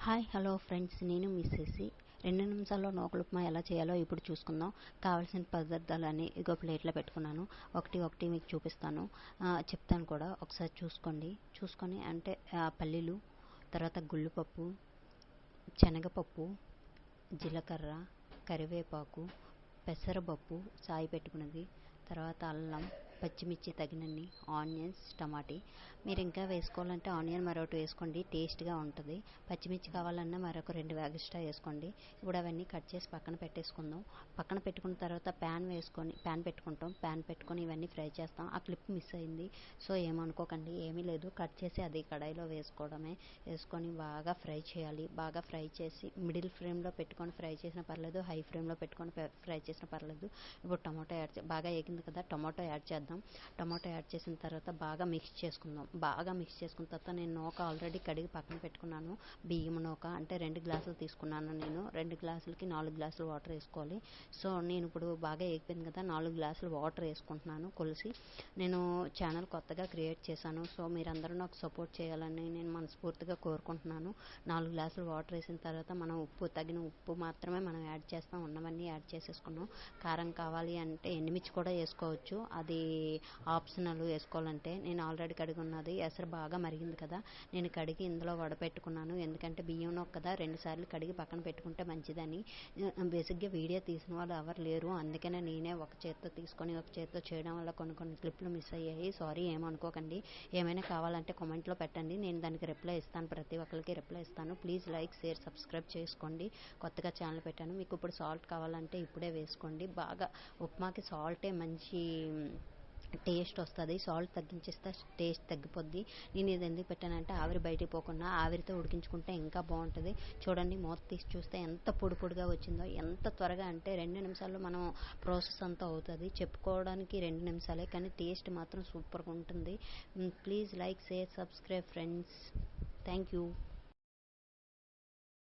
Hi hello friends, నేను మిస్సెసి 2 నిమిషాల్లో నూకల ఉప్మా ఎలా చేయాలో ఇప్పుడు చూసుకుందాం. కావాల్సిన పదార్థాలన్నీ ఇగో ప్లేట్లో పెట్టుకున్నాను. ఒకటి ఒకటి మీకు చూపిస్తాను, చెప్తాను కూడా. ఒకసారి చూసుకొని అంటే పల్లీలు, తర్వాత గుళ్ళుపప్పు, శనగపప్పు, జీలకర్ర, కరివేపాకు, పెసరపప్పు సాయి పెట్టుకున్నది, తర్వాత అల్లం, పచ్చిమిర్చి తగినన్ని, ఆనియన్స్, టమాటీ. మీరు ఇంకా వేసుకోవాలంటే ఆనియన్ మరొకటి వేసుకోండి, టేస్ట్గా ఉంటుంది. పచ్చిమిర్చి కావాలన్నా మరొక 2 ఎక్స్ట్రా వేసుకోండి. ఇప్పుడు అవన్నీ కట్ చేసి పక్కన పెట్టేసుకుందాం. పక్కన పెట్టుకున్న తర్వాత ప్యాన్ పెట్టుకొని ఇవన్నీ ఫ్రై చేస్తాం. ఆ క్లిప్ మిస్ అయింది, సో ఏమనుకోకండి, ఏమీ లేదు. కట్ చేసి అది కడాయిలో వేసుకొని బాగా ఫ్రై చేయాలి. బాగా ఫ్రై చేసి మిడిల్ ఫ్లేమ్లో పెట్టుకొని ఫ్రై చేసిన పర్లేదు, హై ఫ్లేమ్లో పెట్టుకొని ఫ్రై చేసిన పర్లేదు. ఇప్పుడు టమాటో బాగా ఏగింది కదా, టమాటో యాడ్ చేద్దాం. టమాటో యాడ్ చేసిన తర్వాత బాగా మిక్స్ చేసుకుందాం. బాగా మిక్స్ చేసుకున్న తర్వాత నేను నూక ఆల్రెడీ కడిగి పక్కన పెట్టుకున్నాను. బియ్యం నూక అంటే 2 గ్లాసులు తీసుకున్నాను నేను. 2 గ్లాసులకి 4 గ్లాసులు వాటర్ వేసుకోవాలి. సో నేను ఇప్పుడు బాగా ఏగిపోయింది కదా, 4 గ్లాసులు వాటర్ వేసుకుంటున్నాను కొలిసి. నేను ఛానల్ కొత్తగా క్రియేట్ చేశాను, సో మీరందరూ నాకు సపోర్ట్ చేయాలని నేను మనస్ఫూర్తిగా కోరుకుంటున్నాను. 4 గ్లాసులు వాటర్ వేసిన తర్వాత మనం తగిన ఉప్పు మాత్రమే మనం యాడ్ చేస్తాం. ఉన్నవన్నీ యాడ్ చేసేసుకున్నాం. కారం కావాలి అంటే ఎండుమిర్చి కూడా వేసుకోవచ్చు, అది ఆప్షనల్ వేసుకోవాలంటే. నేను ఆల్రెడీ కడిగి ఉన్నది. ఎసరు బాగా మరిగింది కదా, నేను కడిగి ఇందులో వడపెట్టుకున్నాను. ఎందుకంటే బియ్యం నూక కదా, 2 సార్లు కడిగి పక్కన పెట్టుకుంటే మంచిదని. బేసిక్గా వీడియో తీసిన వాళ్ళు ఎవరు లేరు, అందుకనే నేనే ఒక చేత్తో తీసుకొని ఒక చేత్తో చేయడం వల్ల కొన్ని క్లిప్లు మిస్ అయ్యాయి. సారీ, ఏమనుకోకండి. ఏమైనా కావాలంటే కామెంట్లో పెట్టండి, నేను దానికి రిప్లై ఇస్తాను. ప్రతి ఒక్కరికి రిప్లై ఇస్తాను. ప్లీజ్ లైక్, షేర్, సబ్స్క్రైబ్ చేసుకోండి. కొత్తగా ఛానల్ పెట్టాను. మీకు ఇప్పుడు సాల్ట్ కావాలంటే ఇప్పుడే వేసుకోండి. బాగా ఉప్మాకి సాల్టే మంచి టేస్ట్ వస్తుంది. సాల్ట్ తగ్గించేస్తే టేస్ట్ తగ్గిపోద్ది. నేను ఇది ఎందుకు పెట్టానంటే ఆవిరి బయటికి పోకుండా ఆవిరితో ఉడికించుకుంటే ఇంకా బాగుంటుంది. చూడండి, మూత తీసి చూస్తే ఎంత పొడిగా వచ్చిందో. ఎంత త్వరగా అంటే 2 నిమిషాల్లో మనం ప్రాసెస్ అంతా అవుతుంది. చెప్పుకోవడానికి 2 నిమిషాలే, కానీ టేస్ట్ మాత్రం సూపర్గా ఉంటుంది. Please like, share, subscribe friends. Thank you.